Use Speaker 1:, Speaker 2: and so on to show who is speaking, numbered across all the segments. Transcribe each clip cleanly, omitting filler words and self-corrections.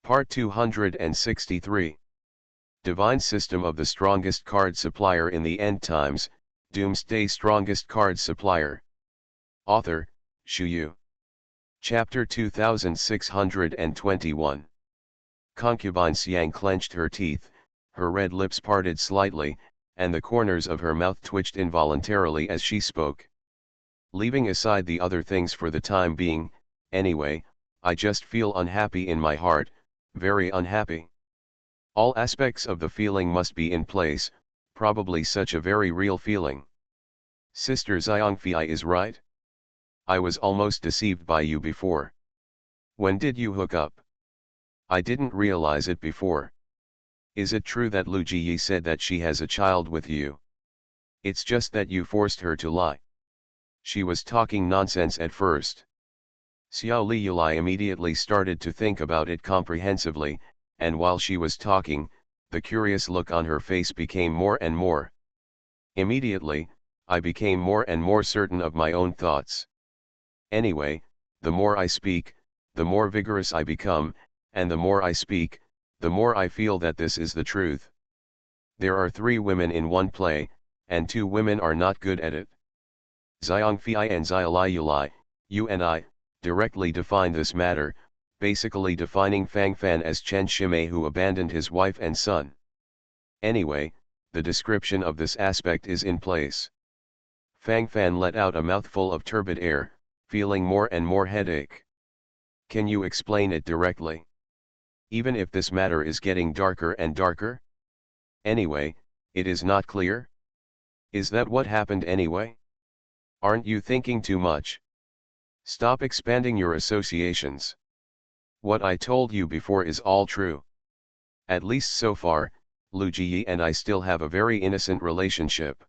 Speaker 1: Part 263. Divine System of the Strongest Card Supplier in the End Times, Doomsday Strongest Card Supplier. Author, Shu Yu. Chapter 2621. Concubine Xiang clenched her teeth, her red lips parted slightly, and the corners of her mouth twitched involuntarily as she spoke. Leaving aside the other things for the time being, anyway, I just feel unhappy in my heart, very unhappy. All aspects of the feeling must be in place, probably such a very real feeling. Sister Sci-Fi is right. I was almost deceived by you before. When did you hook up? I didn't realize it before. Is it true that Lu Jiyi said that she has a child with you? It's just that you forced her to lie. She was talking nonsense at first. Xiao Liyulai immediately started to think about it comprehensively, and while she was talking, the curious look on her face became more and more. Immediately, I became more and more certain of my own thoughts. Anyway, the more I speak, the more vigorous I become, and the more I speak, the more I feel that this is the truth. There are 3 women in one play, and 2 women are not good at it. Xiangfei and Xiaoliyulai, you and I, directly define this matter, basically defining Fang Fan as Chen Shimei who abandoned his wife and son. Anyway, the description of this aspect is in place. Fang Fan let out a mouthful of turbid air, feeling more and more headache. Can you explain it directly? Even if this matter is getting darker and darker? Anyway, it is not clear? Is that what happened anyway? Aren't you thinking too much? Stop expanding your associations. What I told you before is all true. At least so far, Lu Jiyi and I still have a very innocent relationship.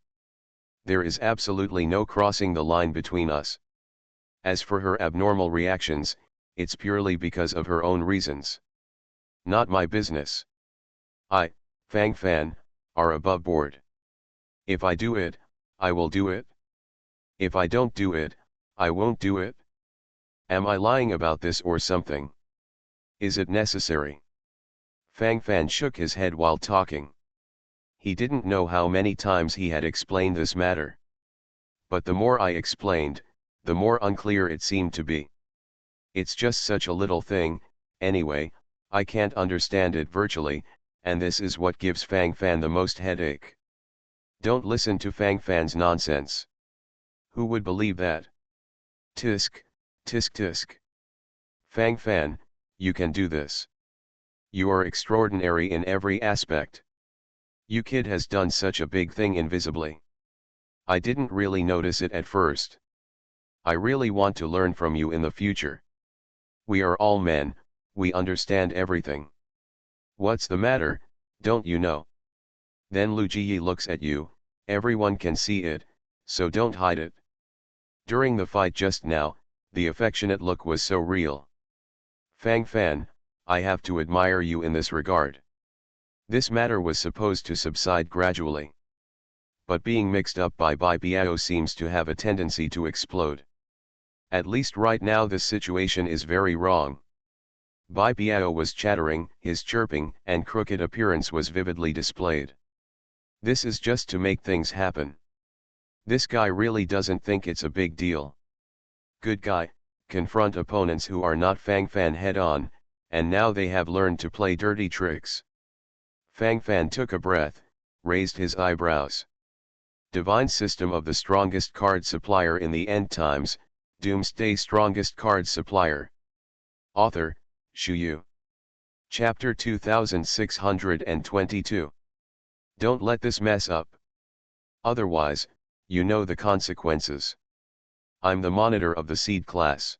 Speaker 1: There is absolutely no crossing the line between us. As for her abnormal reactions, it's purely because of her own reasons. Not my business. I, Fang Fan, are above board. If I do it, I will do it. If I don't do it, I won't do it. Am I lying about this or something? Is it necessary? Fang Fan shook his head while talking. He didn't know how many times he had explained this matter. But the more I explained, the more unclear it seemed to be. It's just such a little thing, anyway, I can't understand it virtually, and this is what gives Fang Fan the most headache. Don't listen to Fang Fan's nonsense. Who would believe that? Tisk, tisk tisk. Fang Fan, you can do this. You are extraordinary in every aspect. You kid has done such a big thing invisibly. I didn't really notice it at first. I really want to learn from you in the future. We are all men, we understand everything. What's the matter, don't you know? Then Lu Jiyi looks at you, everyone can see it, so don't hide it. During the fight just now, the affectionate look was so real. Fang Fan, I have to admire you in this regard. This matter was supposed to subside gradually. But being mixed up by Bai Biao seems to have a tendency to explode. At least right now this situation is very wrong. Bai Biao was chattering, his chirping and crooked appearance was vividly displayed. This is just to make things happen. This guy really doesn't think it's a big deal. Good guy, confront opponents who are not Fang Fan head on, and now they have learned to play dirty tricks. Fang Fan took a breath, raised his eyebrows. Divine System of the Strongest Card Supplier in the End Times, Doomsday Strongest Card Supplier. Author, Shu Yu. Chapter 2622. Don't let this mess up. Otherwise, you know the consequences. I'm the monitor of the seed class.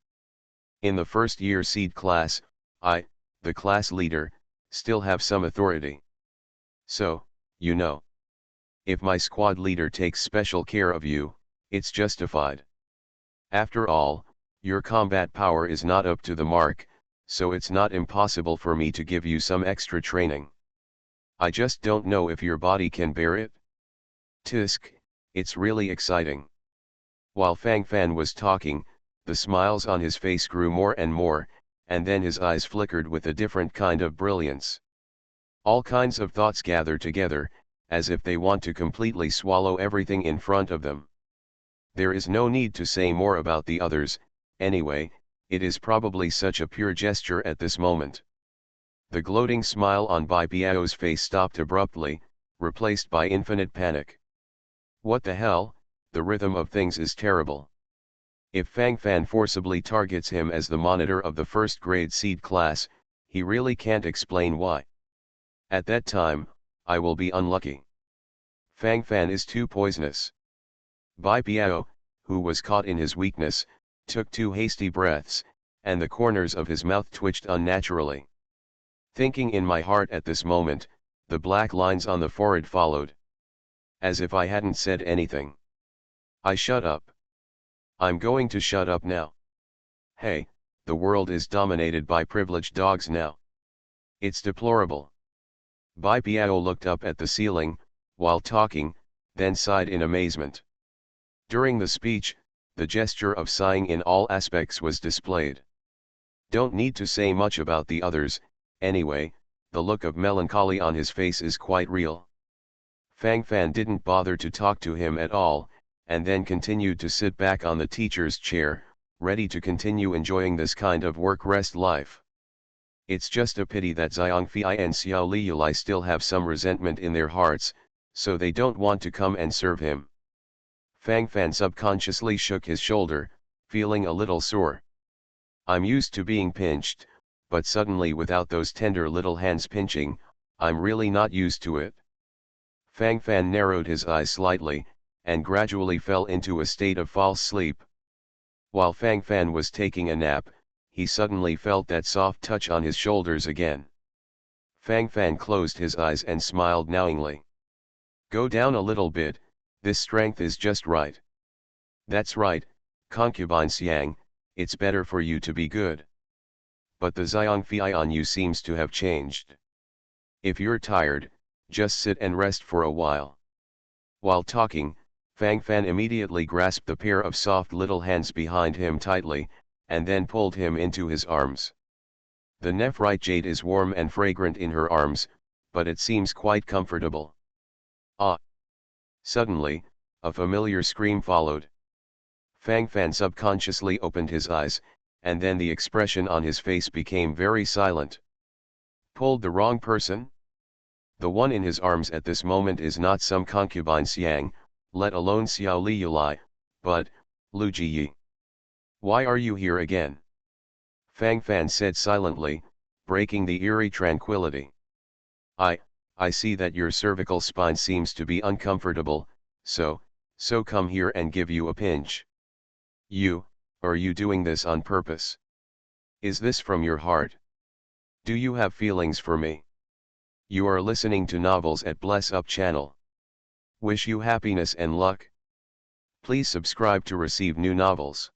Speaker 1: In the first year seed class, I, the class leader, still have some authority. So, you know. If my squad leader takes special care of you, it's justified. After all, your combat power is not up to the mark, so it's not impossible for me to give you some extra training. I just don't know if your body can bear it. Tisk, it's really exciting. While Fang Fan was talking, the smiles on his face grew more and more, and then his eyes flickered with a different kind of brilliance. All kinds of thoughts gather together, as if they want to completely swallow everything in front of them. There is no need to say more about the others, anyway, it is probably such a pure gesture at this moment. The gloating smile on Bai Piao's face stopped abruptly, replaced by infinite panic. What the hell, the rhythm of things is terrible. If Fang Fan forcibly targets him as the monitor of the first grade seed class, he really can't explain why. At that time, I will be unlucky. Fang Fan is too poisonous. Bai Piao, who was caught in his weakness, took 2 hasty breaths, and the corners of his mouth twitched unnaturally. Thinking in my heart at this moment, the black lines on the forehead followed. As if I hadn't said anything. I shut up. I'm going to shut up now. Hey, the world is dominated by privileged dogs now. It's deplorable. Bai Piao looked up at the ceiling, while talking, then sighed in amazement. During the speech, the gesture of sighing in all aspects was displayed. Don't need to say much about the others, anyway, the look of melancholy on his face is quite real. Fang Fan didn't bother to talk to him at all, and then continued to sit back on the teacher's chair, ready to continue enjoying this kind of work-rest life. It's just a pity that Xiangfei and Xiao Liyulai still have some resentment in their hearts, so they don't want to come and serve him. Fang Fan subconsciously shook his shoulder, feeling a little sore. I'm used to being pinched, but suddenly without those tender little hands pinching, I'm really not used to it. Fang Fan narrowed his eyes slightly, and gradually fell into a state of false sleep. While Fang Fan was taking a nap, he suddenly felt that soft touch on his shoulders again. Fang Fan closed his eyes and smiled knowingly. Go down a little bit, this strength is just right. That's right, concubine Xiang, it's better for you to be good. But the Xiangfei on you seems to have changed. If you're tired, just sit and rest for a while. While talking, Fang Fan immediately grasped the pair of soft little hands behind him tightly, and then pulled him into his arms. The nephrite jade is warm and fragrant in her arms, but it seems quite comfortable. Ah! Suddenly, a familiar scream followed. Fang Fan subconsciously opened his eyes, and then the expression on his face became very silent. Pulled the wrong person? The one in his arms at this moment is not some concubine Xiang, let alone Xiao Liyulai, but, Lu Jiyi. Why are you here again? Fang Fan said silently, breaking the eerie tranquility. I see that your cervical spine seems to be uncomfortable, so come here and give you a pinch. Are you doing this on purpose? Is this from your heart? Do you have feelings for me? You are listening to novels at Bless Up channel. Wish you happiness and luck. Please subscribe to receive new novels.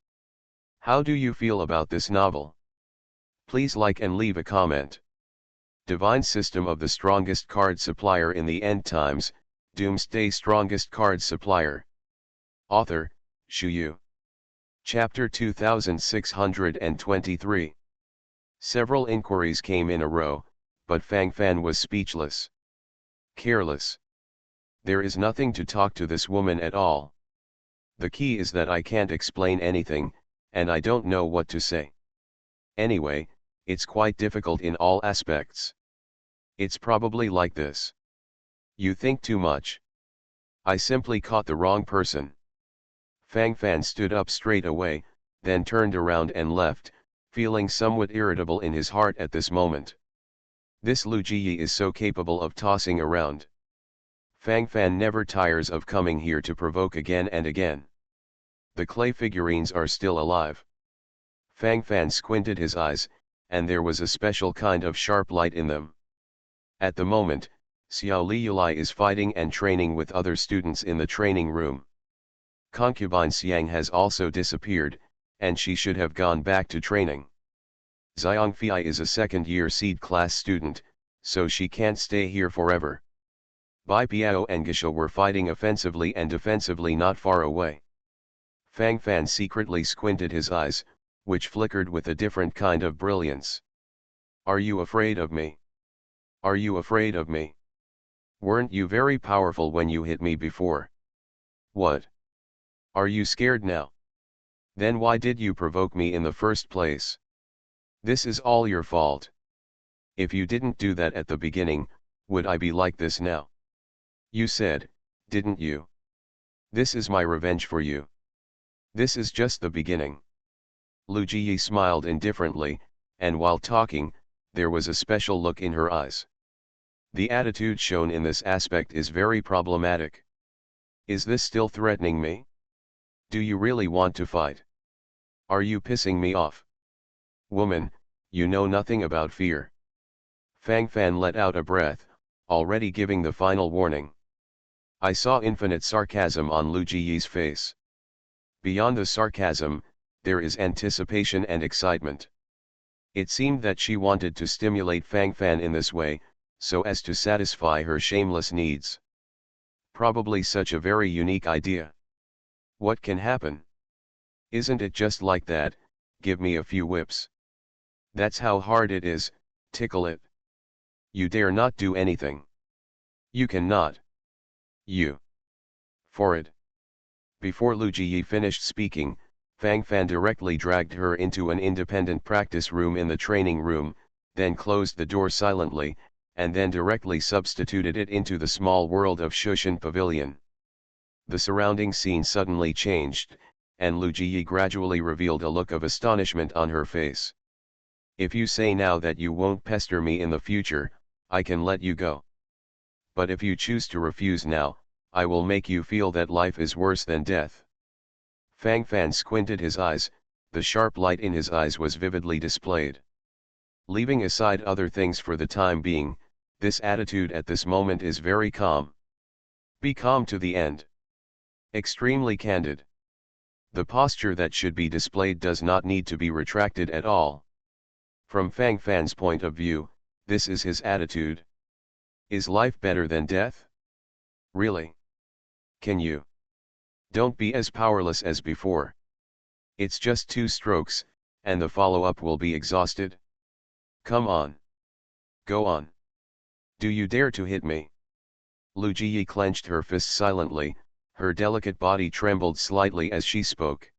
Speaker 1: How do you feel about this novel? Please like and leave a comment. Divine System of the Strongest Card Supplier in the End Times, Doomsday Strongest Card Supplier. Author, Shu Yu. Chapter 2623. Several inquiries came in a row, but Fang Fan was speechless. Careless. There is nothing to talk to this woman at all. The key is that I can't explain anything, and I don't know what to say. Anyway, it's quite difficult in all aspects. It's probably like this. You think too much. I simply caught the wrong person. Fang Fan stood up straight away, then turned around and left, feeling somewhat irritable in his heart at this moment. This Lu Jiyi is so capable of tossing around. Fang Fan never tires of coming here to provoke again and again. The clay figurines are still alive. Fang Fan squinted his eyes, and there was a special kind of sharp light in them. At the moment, Xiao Liyulai is fighting and training with other students in the training room. Concubine Xiang has also disappeared, and she should have gone back to training. Xiangfei is a second-year seed class student, so she can't stay here forever. Bai Piao and Gisha were fighting offensively and defensively not far away. Fang Fan secretly squinted his eyes, which flickered with a different kind of brilliance. Are you afraid of me? Are you afraid of me? Weren't you very powerful when you hit me before? What? Are you scared now? Then why did you provoke me in the first place? This is all your fault. If you didn't do that at the beginning, would I be like this now? You said, didn't you? This is my revenge for you. This is just the beginning. Lu Jiyi smiled indifferently, and while talking, there was a special look in her eyes. The attitude shown in this aspect is very problematic. Is this still threatening me? Do you really want to fight? Are you pissing me off? Woman, you know nothing about fear. Fang Fan let out a breath, already giving the final warning. I saw infinite sarcasm on Lu Jiyi's face. Beyond the sarcasm, there is anticipation and excitement. It seemed that she wanted to stimulate Fang Fan in this way, so as to satisfy her shameless needs. Probably such a very unique idea. What can happen? Isn't it just like that? Give me a few whips. That's how hard it is, tickle it. You dare not do anything. You cannot. You. For it. Before Lu Jiyi finished speaking, Fang Fan directly dragged her into an independent practice room in the training room, then closed the door silently, and then directly substituted it into the small world of Shushan Pavilion. The surrounding scene suddenly changed, and Lu Jiyi gradually revealed a look of astonishment on her face. If you say now that you won't pester me in the future, I can let you go. But if you choose to refuse now, I will make you feel that life is worse than death. Fang Fan squinted his eyes, the sharp light in his eyes was vividly displayed. Leaving aside other things for the time being, this attitude at this moment is very calm. Be calm to the end. Extremely candid. The posture that should be displayed does not need to be retracted at all. From Fang Fan's point of view, this is his attitude. Is life better than death? Really? Can you? Don't be as powerless as before. It's just 2 strokes, and the follow-up will be exhausted. Come on. Go on. Do you dare to hit me? Lu Jiyi clenched her fists silently, her delicate body trembled slightly as she spoke.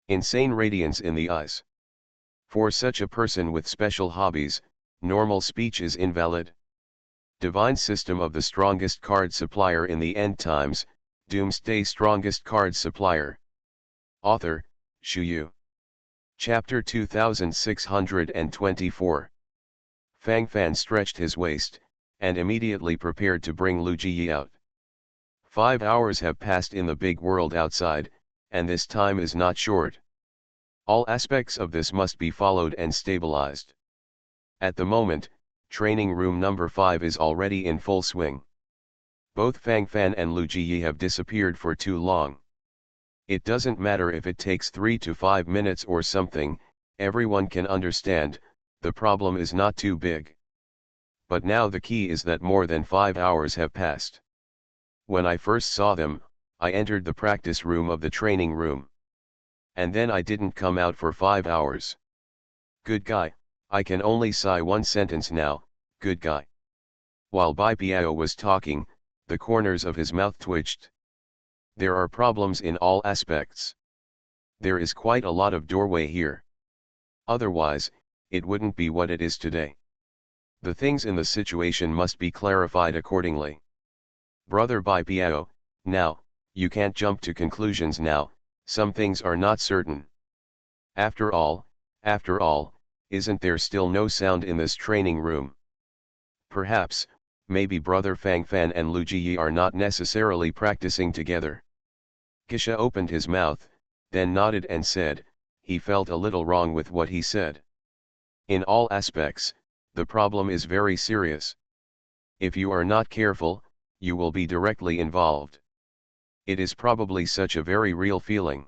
Speaker 1: Insane radiance in the eyes. For such a person with special hobbies, normal speech is invalid. Divine system of the strongest card supplier in the end times, Doomsday strongest card supplier. Author, Shu Yu. Chapter 2624. Fang Fan stretched his waist, and immediately prepared to bring Lu Jiyi out. 5 hours have passed in the big world outside, and this time is not short. All aspects of this must be followed and stabilized. At the moment, training room number 5 is already in full swing. Both Fang Fan and Lu Jiyi have disappeared for too long. It doesn't matter if it takes 3 to 5 minutes or something, everyone can understand, the problem is not too big. But now the key is that more than 5 hours have passed. When I first saw them, I entered the practice room of the training room. And then I didn't come out for 5 hours. Good guy, I can only say one sentence now, good guy. While Bai Piao was talking, the corners of his mouth twitched. There are problems in all aspects. There is quite a lot of doorway here. Otherwise, it wouldn't be what it is today. The things in the situation must be clarified accordingly. Brother Bai Piao, now, you can't jump to conclusions now, some things are not certain. After all, isn't there still no sound in this training room? Perhaps, maybe Brother Fang Fan and Lu Jiyi are not necessarily practicing together. Gisha opened his mouth, then nodded and said, he felt a little wrong with what he said. In all aspects, the problem is very serious. If you are not careful, you will be directly involved. It is probably such a very real feeling.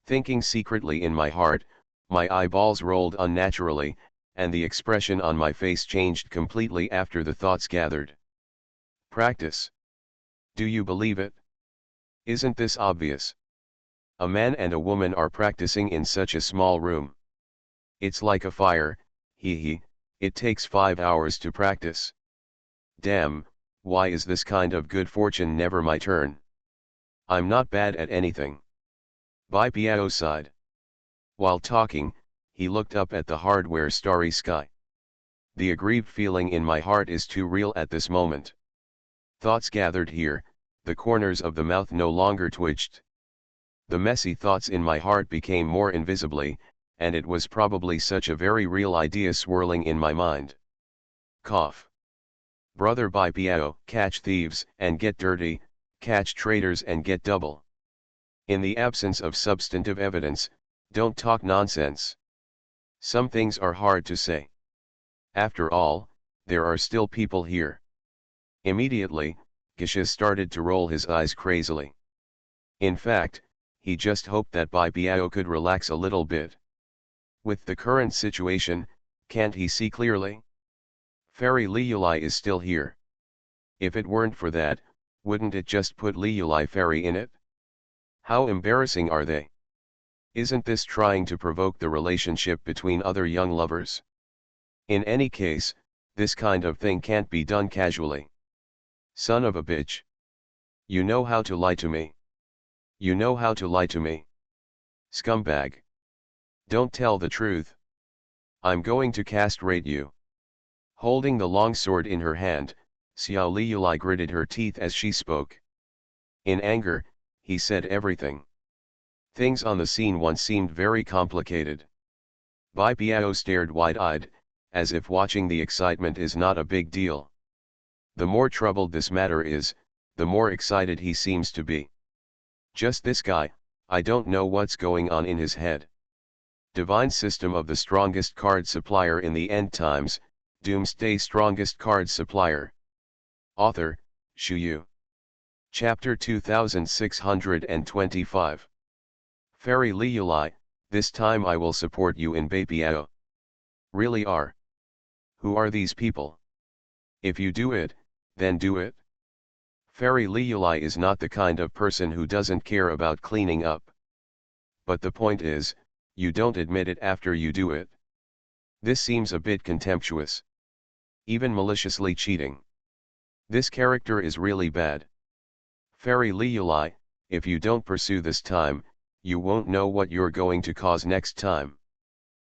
Speaker 1: Thinking secretly in my heart, my eyeballs rolled unnaturally, and the expression on my face changed completely after the thoughts gathered. Practice. Do you believe it? Isn't this obvious? A man and a woman are practicing in such a small room. It's like a fire, hee, it takes 5 hours to practice. Damn, why is this kind of good fortune never my turn? I'm not bad at anything. Bai Piao sighed. While talking, he looked up at the hardware starry sky. The aggrieved feeling in my heart is too real at this moment. Thoughts gathered here, the corners of the mouth no longer twitched. The messy thoughts in my heart became more invisibly, and it was probably such a very real idea swirling in my mind. Cough. Brother Bai Piao, catch thieves and get dirty, catch traitors and get double. In the absence of substantive evidence, don't talk nonsense. Some things are hard to say. After all, there are still people here. Immediately, Gisha started to roll his eyes crazily. In fact, he just hoped that Bai Piao could relax a little bit. With the current situation, can't he see clearly? Fairy Liulai is still here. If it weren't for that, wouldn't it just put Liulai Fairy in it? How embarrassing are they? Isn't this trying to provoke the relationship between other young lovers? In any case, this kind of thing can't be done casually. Son of a bitch. You know how to lie to me. You know how to lie to me. Scumbag. Don't tell the truth. I'm going to castrate you. Holding the long sword in her hand, Xiao Liulai gritted her teeth as she spoke. In anger, he said everything. Things on the scene once seemed very complicated. Bai Piao stared wide-eyed, as if watching the excitement is not a big deal. The more troubled this matter is, the more excited he seems to be. Just this guy, I don't know what's going on in his head. Divine system of the strongest card supplier in the end times, Doomsday strongest card supplier. Author, Shu Yu. Chapter 2625. Fairy Liulai, this time I will support you in Bai Piao. Really are. Who are these people? If you do it, then do it. Fairy Liulai is not the kind of person who doesn't care about cleaning up. But the point is, you don't admit it after you do it. This seems a bit contemptuous. Even maliciously cheating. This character is really bad. Fairy Liulai, if you don't pursue this time, you won't know what you're going to cause next time.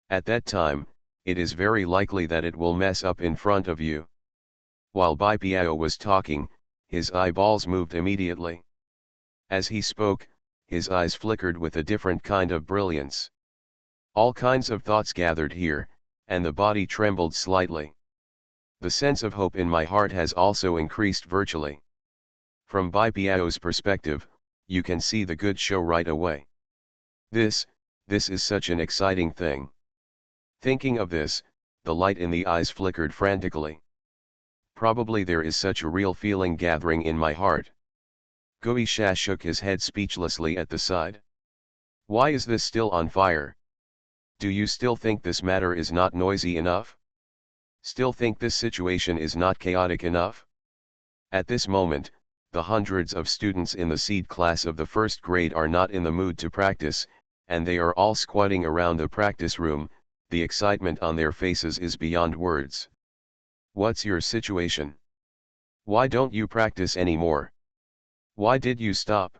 Speaker 1: At that time, it is very likely that it will mess up in front of you. While Bai Piao was talking, his eyeballs moved immediately. As he spoke, his eyes flickered with a different kind of brilliance. All kinds of thoughts gathered here, and the body trembled slightly. The sense of hope in my heart has also increased virtually. From Bai Piao's perspective, you can see the good show right away. This is such an exciting thing. Thinking of this, the light in the eyes flickered frantically. Probably there is such a real feeling gathering in my heart. Gui Sha shook his head speechlessly at the side. Why is this still on fire? Do you still think this matter is not noisy enough? Still think this situation is not chaotic enough? At this moment, the hundreds of students in the seed class of the first grade are not in the mood to practice, and they are all squatting around the practice room. The excitement on their faces is beyond words. What's your situation? Why don't you practice anymore? Why did you stop?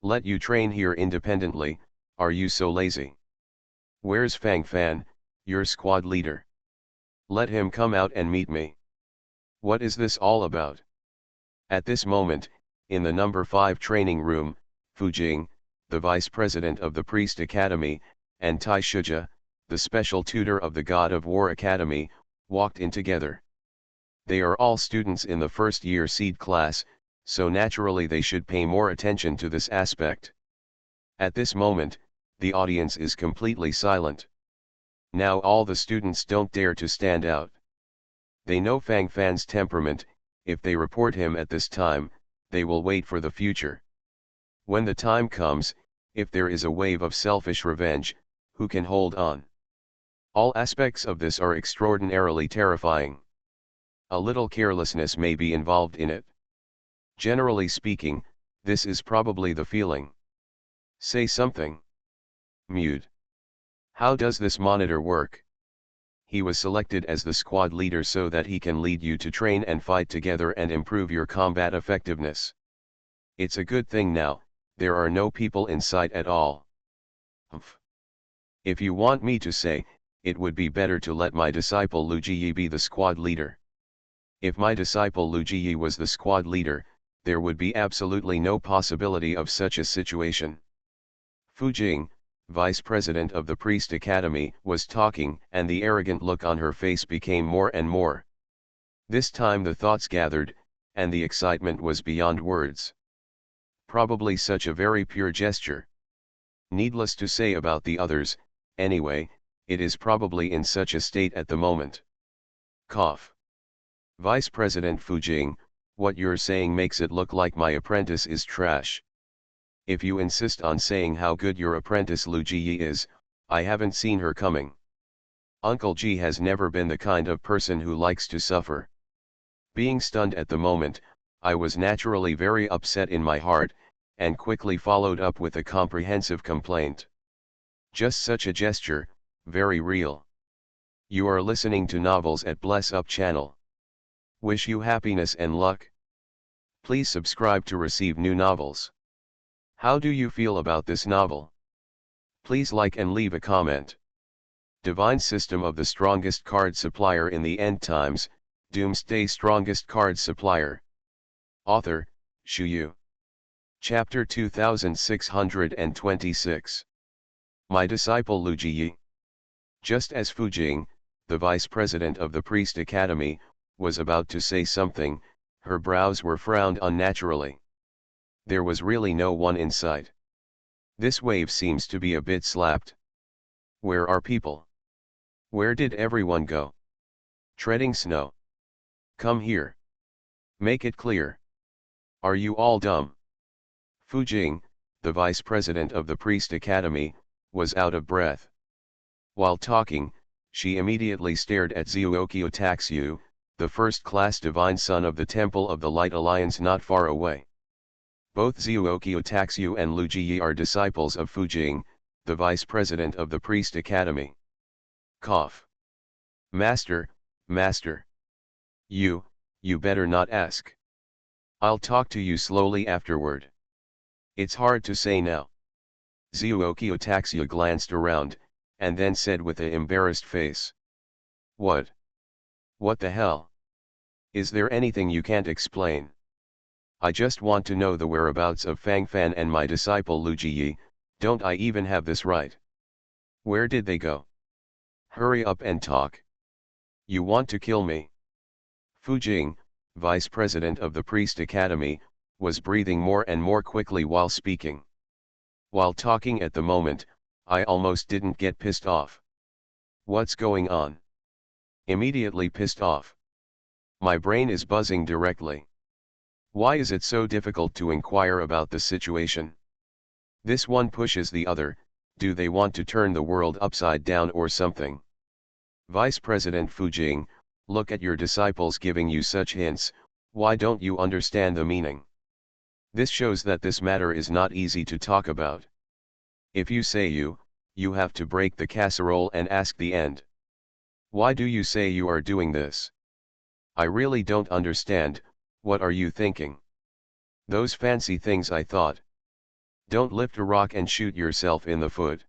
Speaker 1: Let you train here independently, are you so lazy? Where's Fang Fan, your squad leader? Let him come out and meet me. What is this all about? At this moment, in the number 5 training room, Fu Jing, the vice president of the Priest Academy, and Tai Shijia, the special tutor of the God of War Academy, walked in together. They are all students in the first year seed class, so naturally they should pay more attention to this aspect. At this moment, the audience is completely silent. Now all the students don't dare to stand out. They know Fang Fan's temperament. If they report him at this time, they will wait for the future. When the time comes, if there is a wave of selfish revenge, who can hold on? All aspects of this are extraordinarily terrifying. A little carelessness may be involved in it. Generally speaking, this is probably the feeling. Say something. Mute. How does this monitor work? He was selected as the squad leader so that he can lead you to train and fight together and improve your combat effectiveness. It's a good thing now, there are no people in sight at all. Humph. If you want me to say, it would be better to let my disciple Lu Jiyi be the squad leader. If my disciple Lu Jiyi was the squad leader, there would be absolutely no possibility of such a situation. Fu Jing, vice president of the Priest Academy, was talking, and the arrogant look on her face became more and more. This time the thoughts gathered, and the excitement was beyond words. Probably such a very pure gesture. Needless to say about the others, anyway, it is probably in such a state at the moment. Cough. Vice President Fu Jing, what you're saying makes it look like my apprentice is trash. If you insist on saying how good your apprentice Lu Jiyi is, I haven't seen her coming. Uncle Ji has never been the kind of person who likes to suffer. Being stunned at the moment, I was naturally very upset in my heart, and quickly followed up with a comprehensive complaint. Just such a gesture, very real. You are listening to Novels at Bless Up channel. Wish you happiness and luck. Please subscribe to receive new novels. How do you feel about this novel? Please like and leave a comment. Divine System of the Strongest Card Supplier in the End Times, Doomsday Strongest Card Supplier. Author, Shu Yu. Chapter 2626. My disciple Lu Jiyi. Just as Fu Jing, the vice president of the Priest Academy, was about to say something, her brows were frowned unnaturally. There was really no one in sight. This wave seems to be a bit slapped. Where are people? Where did everyone go? Treading snow. Come here. Make it clear. Are you all dumb? Fu Jing, the vice president of the Priest Academy, was out of breath. While talking, she immediately stared at Zuoki Otaxu, the first-class divine son of the Temple of the Light Alliance not far away. Both Zuoki Otaxu and Lu Jiyi are disciples of Fu Jing, the vice president of the Priest Academy. Cough. Master, Master. You better not ask. I'll talk to you slowly afterward. It's hard to say now. Zuoki Otaxu glanced around, and then said with an embarrassed face. What? What the hell? Is there anything you can't explain? I just want to know the whereabouts of Fang Fan and my disciple Lu Jiyi, don't I even have this right? Where did they go? Hurry up and talk. You want to kill me? Fu Jing, vice president of the Priest Academy, was breathing more and more quickly while speaking. While talking at the moment, I almost didn't get pissed off. What's going on? Immediately pissed off. My brain is buzzing directly. Why is it so difficult to inquire about the situation? This one pushes the other, do they want to turn the world upside down or something? Vice President Fu Jing, look at your disciples giving you such hints, why don't you understand the meaning? This shows that this matter is not easy to talk about. If you say you have to break the casserole and ask the end. Why do you say you are doing this? I really don't understand, what are you thinking? Those fancy things I thought. Don't lift a rock and shoot yourself in the foot.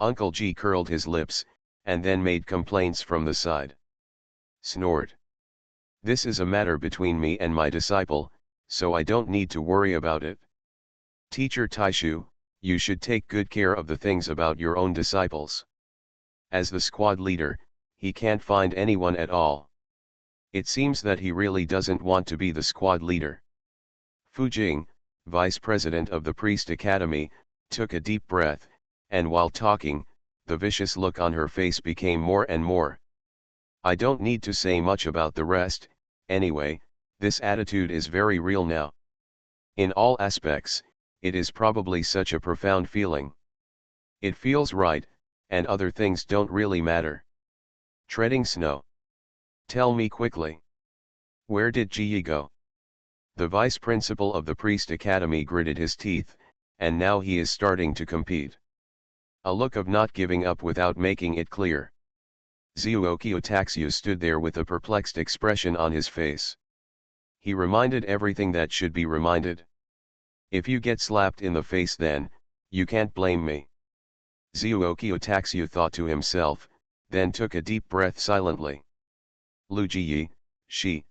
Speaker 1: Uncle G curled his lips, and then made complaints from the side. Snort. This is a matter between me and my disciple, so I don't need to worry about it. Teacher Taishu, you should take good care of the things about your own disciples. As the squad leader, he can't find anyone at all. It seems that he really doesn't want to be the squad leader. Fu Jing, vice president of the Priest Academy, took a deep breath, and while talking, the vicious look on her face became more and more. I don't need to say much about the rest, anyway, this attitude is very real now. In all aspects, it is probably such a profound feeling. It feels right, and other things don't really matter. Treading snow. Tell me quickly. Where did Jiyi go? The vice principal of the Priest Academy gritted his teeth, and now he is starting to compete. A look of not giving up without making it clear. Zuoki Otaksu stood there with a perplexed expression on his face. He reminded everything that should be reminded. If you get slapped in the face then, you can't blame me. Zuoki Otaksu thought to himself, then took a deep breath silently. Lujiyi, she.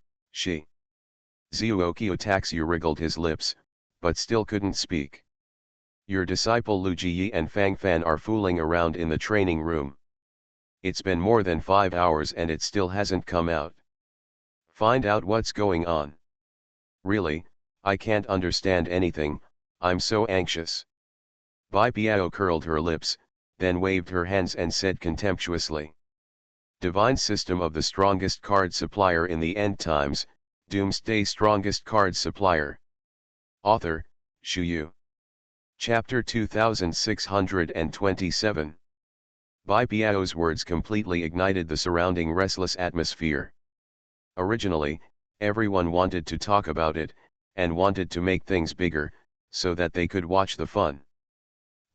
Speaker 1: Zuoki Otaksu wriggled his lips, but still couldn't speak. Your disciple Lujiyi and Fang Fan are fooling around in the training room. It's been more than 5 hours and it still hasn't come out. Find out what's going on. Really, I can't understand anything, I'm so anxious. Bai Piao curled her lips, then waved her hands and said contemptuously. Divine system of the strongest card supplier in the end times, Doomsday strongest card supplier. Author, Shuyu. Chapter 2627. Bai Piao's words completely ignited the surrounding restless atmosphere. Originally, everyone wanted to talk about it, and wanted to make things bigger, so that they could watch the fun.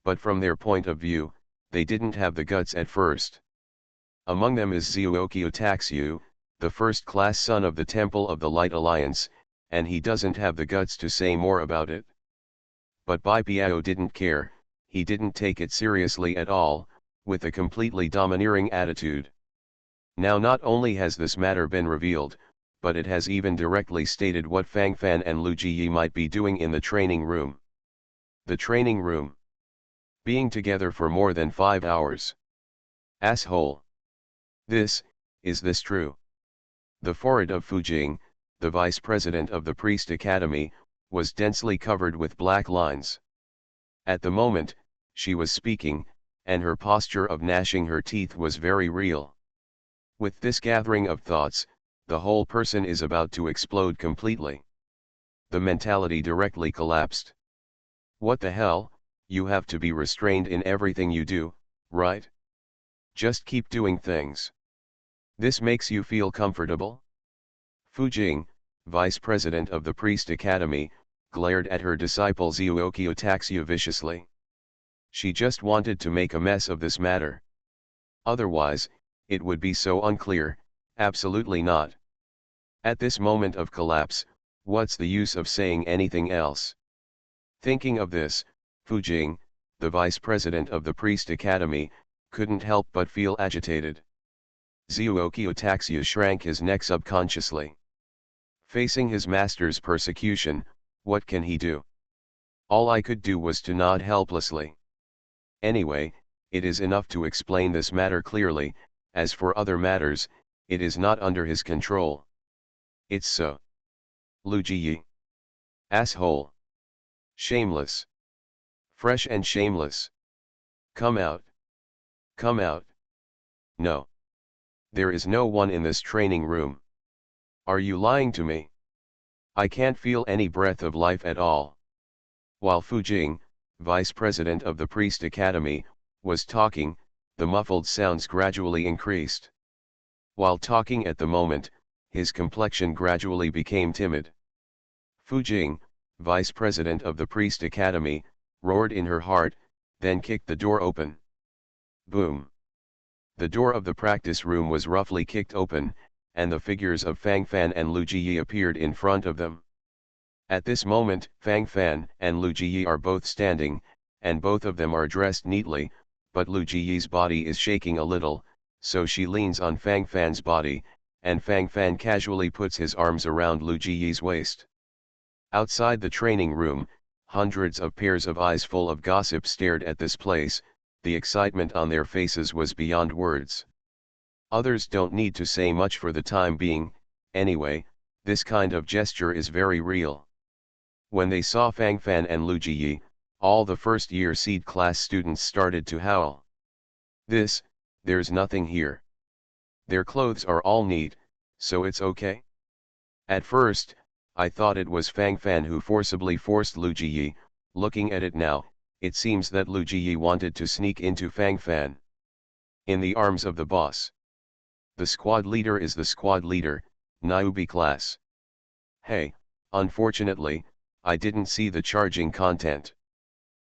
Speaker 1: But from their point of view, they didn't have the guts at first. Among them is Zuoki Otaksu, the first-class son of the Temple of the Light Alliance, and he doesn't have the guts to say more about it. But Bai Piao didn't care, he didn't take it seriously at all, with a completely domineering attitude. Now not only has this matter been revealed, but it has even directly stated what Fang Fan and Lu Jiyi might be doing in the training room. The training room. Being together for more than 5 hours. Asshole. Is this true? The forehead of Fujing, the vice president of the Priest Academy, was densely covered with black lines. At the moment, she was speaking, and her posture of gnashing her teeth was very real. With this gathering of thoughts, the whole person is about to explode completely. The mentality directly collapsed. What the hell, you have to be restrained in everything you do, right? Just keep doing things. This makes you feel comfortable? Fujing, vice president of the Priest Academy, glared at her disciple Zuoki Otaksu viciously. She just wanted to make a mess of this matter. Otherwise, it would be so unclear, absolutely not. At this moment of collapse, what's the use of saying anything else? Thinking of this, Fujing, the vice president of the Priest Academy, couldn't help but feel agitated. Zuoki Otaksu shrank his neck subconsciously. Facing his master's persecution, what can he do? All I could do was to nod helplessly. Anyway, it is enough to explain this matter clearly, as for other matters, it is not under his control. It's so. Lu Jiyi. Asshole. Shameless. Fresh and shameless. Come out. Come out. No. There is no one in this training room. Are you lying to me? I can't feel any breath of life at all. While Fujing, vice president of the Priest Academy, was talking, the muffled sounds gradually increased. While talking at the moment, his complexion gradually became timid. Fujing, vice president of the Priest Academy, roared in her heart, then kicked the door open. Boom! The door of the practice room was roughly kicked open, and the figures of Fang Fan and Lu Jiyi appeared in front of them. At this moment, Fang Fan and Lu Jiyi are both standing, and both of them are dressed neatly, but Lu Jiyi's body is shaking a little, so she leans on Fang Fan's body, and Fang Fan casually puts his arms around Lu Jiyi's waist. Outside the training room, hundreds of pairs of eyes full of gossip stared at this place, the excitement on their faces was beyond words. Others don't need to say much for the time being, anyway, this kind of gesture is very real. When they saw Fang Fan and Lu Jiyi, all the first-year seed class students started to howl. There's nothing here. Their clothes are all neat, so it's okay? At first, I thought it was Fang Fan who forcibly forced Lu Jiyi. Looking at it now, it seems that Lu Jiyi wanted to sneak into Fang Fan. In the arms of the boss. The squad leader is the squad leader, Niobe class. Hey, unfortunately, I didn't see the charging content.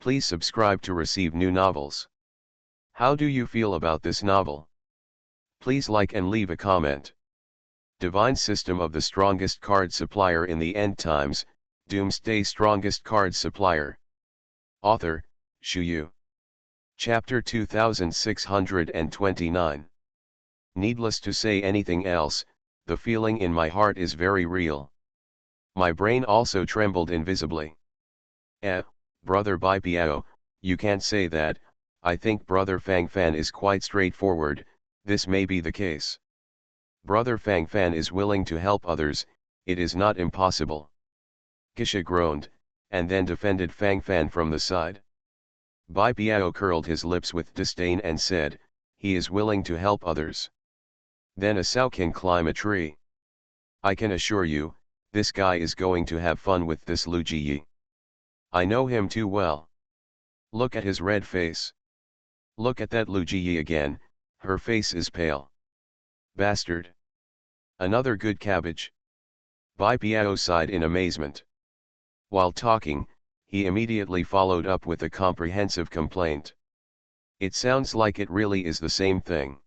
Speaker 1: Please subscribe to receive new novels. How do you feel about this novel? Please like and leave a comment. Divine System of the Strongest Card Supplier in the End Times, Doomsday Strongest Card Supplier. Author, Shu Yu. Chapter 2629. Needless to say anything else, the feeling in my heart is very real. My brain also trembled invisibly. Brother Bai Piao, you can't say that. I think Brother Fang Fan is quite straightforward. This may be the case. Brother Fang Fan is willing to help others, it is not impossible. Kisha groaned, and then defended Fang Fan from the side. Bai Piao curled his lips with disdain and said, he is willing to help others. Then a sow can climb a tree. I can assure you, this guy is going to have fun with this Lu Jiyi. I know him too well. Look at his red face. Look at that Lu Jiyi again, her face is pale. Bastard. Another good cabbage. Bai Piao sighed in amazement. While talking, he immediately followed up with a comprehensive complaint. It sounds like it really is the same thing.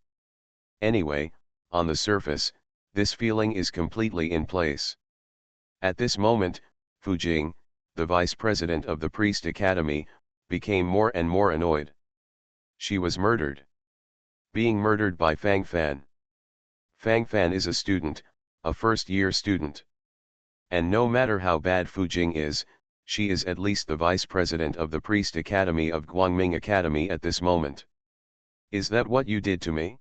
Speaker 1: Anyway, on the surface, this feeling is completely in place. At this moment, Fu Jing, the vice president of the Priest Academy, became more and more annoyed. She was murdered. Being murdered by Fang Fan. Fang Fan is a student, a first-year student. And no matter how bad Fu Jing is, she is at least the vice president of the Priest Academy of Guangming Academy at this moment. Is that what you did to me?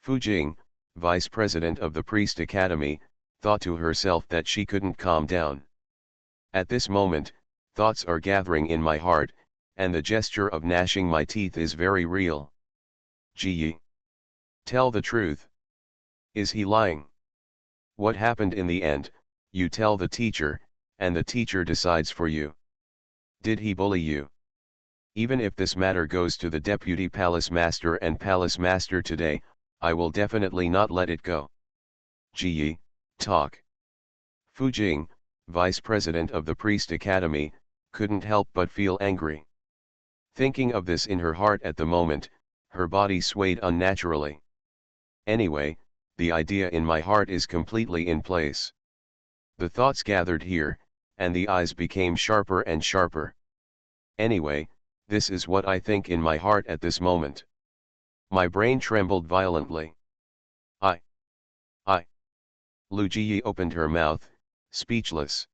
Speaker 1: Fu Jing, vice president of the Priest Academy, thought to herself that she couldn't calm down. At this moment, thoughts are gathering in my heart, and the gesture of gnashing my teeth is very real. Ji. Tell the truth. Is he lying? What happened in the end? You tell the teacher, and the teacher decides for you. Did he bully you? Even if this matter goes to the deputy palace master and palace master today, I will definitely not let it go. Ji, talk. Fu Jing, vice president of the Priest Academy, couldn't help but feel angry. Thinking of this in her heart at the moment, her body swayed unnaturally. Anyway, the idea in my heart is completely in place. The thoughts gathered here, and the eyes became sharper and sharper. Anyway, this is what I think in my heart at this moment. My brain trembled violently. I. Lu Jiyi opened her mouth, speechless.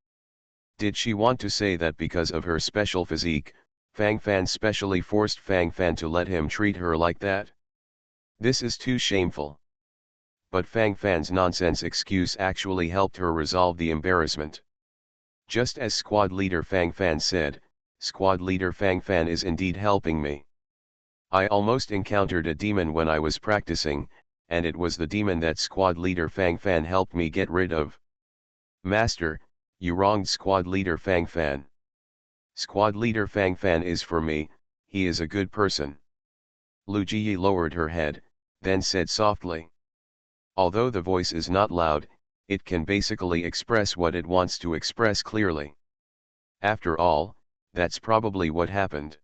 Speaker 1: Did she want to say that because of her special physique, Fang Fan specially forced Fang Fan to let him treat her like that? This is too shameful. But Fang Fan's nonsense excuse actually helped her resolve the embarrassment. Just as squad leader Fang Fan said, squad leader Fang Fan is indeed helping me. I almost encountered a demon when I was practicing, and it was the demon that squad leader Fang Fan helped me get rid of. Master, you wronged squad leader Fang Fan. Squad leader Fang Fan is for me, he is a good person. Lu Jiyi lowered her head, then said softly. Although the voice is not loud, it can basically express what it wants to express clearly. After all, that's probably what happened.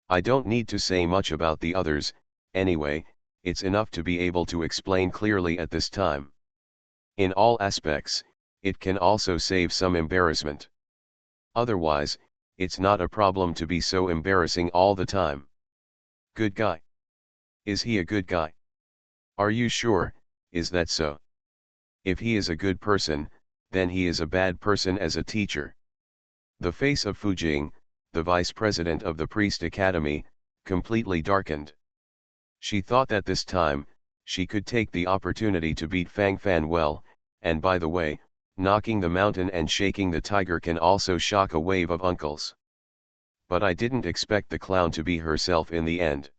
Speaker 1: I don't need to say much about the others, anyway, it's enough to be able to explain clearly at this time. In all aspects, it can also save some embarrassment. Otherwise, it's not a problem to be so embarrassing all the time. Good guy. Is he a good guy? Are you sure, is that so? If he is a good person, then he is a bad person as a teacher. The face of Fu Jing, the vice president of the Priest Academy, completely darkened. She thought that this time, she could take the opportunity to beat Fang Fan well, and by the way, knocking the mountain and shaking the tiger can also shock a wave of uncles. But I didn't expect the clown to be herself in the end.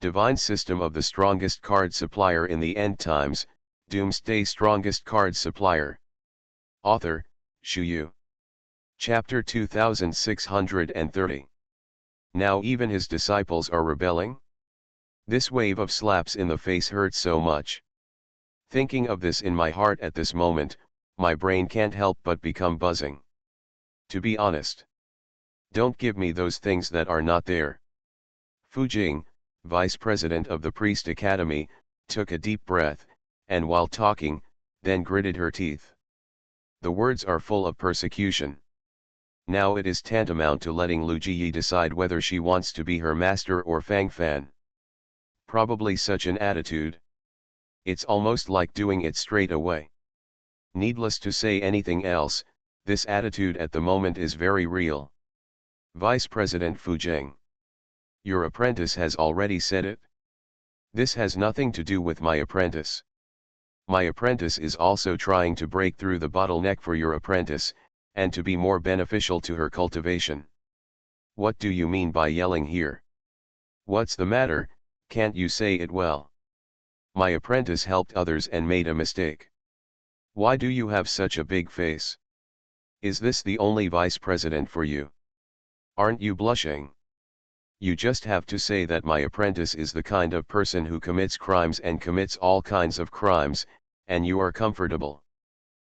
Speaker 1: Divine System of the Strongest Card Supplier in the End Times, Doomsday Strongest Card Supplier. Author, Shu Yu. Chapter 2630. Now even his disciples are rebelling? This wave of slaps in the face hurts so much. Thinking of this in my heart at this moment, my brain can't help but become buzzing. To be honest, Don't give me those things that are not there. Fu Jing, vice president of the Priest Academy, took a deep breath, and while talking, then gritted her teeth. The words are full of persecution. Now it is tantamount to letting Lu Jiyi decide whether she wants to be her master or Fang Fan. Probably such an attitude. It's almost like doing it straight away. Needless to say anything else, this attitude at the moment is very real. Vice President Fu Jing. Your apprentice has already said it? This has nothing to do with my apprentice. My apprentice is also trying to break through the bottleneck for your apprentice, and to be more beneficial to her cultivation. What do you mean by yelling here? What's the matter, can't you say it well? My apprentice helped others and made a mistake. Why do you have such a big face? Is this the only vice president for you? Aren't you blushing? You just have to say that my apprentice is the kind of person who commits crimes and commits all kinds of crimes, and you are comfortable.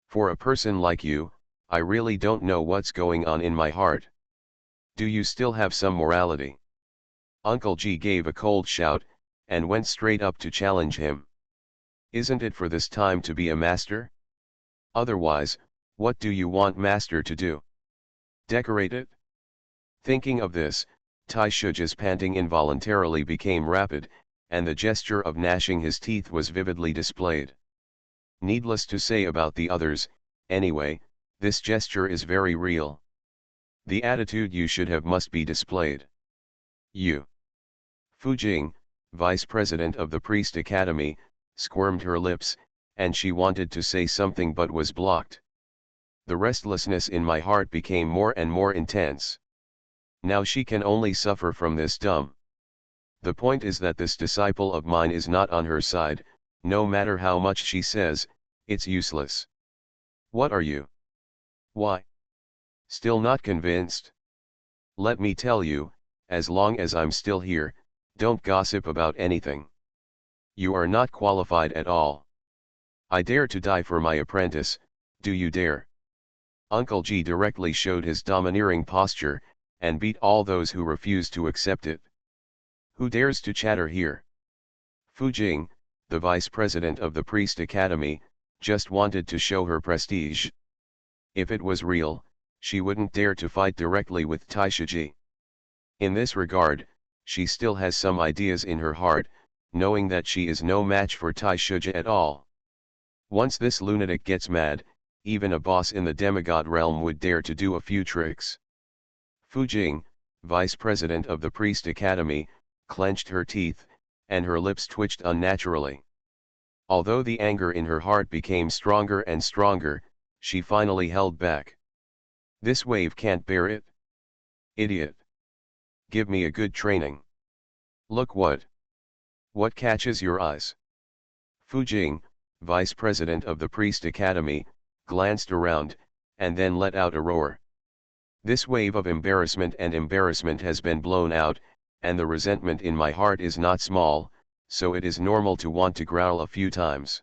Speaker 1: For a person like you, I really don't know what's going on in my heart. Do you still have some morality? Uncle G gave a cold shout, and went straight up to challenge him. Isn't it for this time to be a master? Otherwise, what do you want master to do? Decorate it? Thinking of this, Tai Shiji's panting involuntarily became rapid, and the gesture of gnashing his teeth was vividly displayed. Needless to say about the others, anyway, this gesture is very real. The attitude you should have must be displayed. You. Fu Jing, vice president of the Priest Academy, squirmed her lips, and she wanted to say something but was blocked. The restlessness in my heart became more and more intense. Now she can only suffer from this dumb. The point is that this disciple of mine is not on her side, no matter how much she says, it's useless. What are you? Why? Still not convinced? Let me tell you, as long as I'm still here, don't gossip about anything. You are not qualified at all. I dare to die for my apprentice, do you dare? Uncle G directly showed his domineering posture, and beat all those who refused to accept it. Who dares to chatter here? Fu Jing, the vice president of the Priest Academy, just wanted to show her prestige. If it was real, she wouldn't dare to fight directly with Tai Shiji. In this regard, she still has some ideas in her heart, knowing that she is no match for Tai Shiji at all. Once this lunatic gets mad, even a boss in the demigod realm would dare to do a few tricks. Fu Jing, vice president of the Priest Academy, clenched her teeth, and her lips twitched unnaturally. Although the anger in her heart became stronger and stronger, she finally held back. This wave can't bear it. Idiot. Give me a good training. Look what? What catches your eyes? Fu Jing, vice president of the Priest Academy, glanced around, and then let out a roar. This wave of embarrassment has been blown out, and the resentment in my heart is not small, so it is normal to want to growl a few times.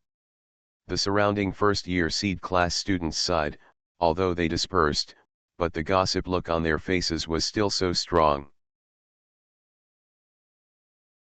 Speaker 1: The surrounding first-year seed class students sighed, although they dispersed, but the gossip look on their faces was still so strong.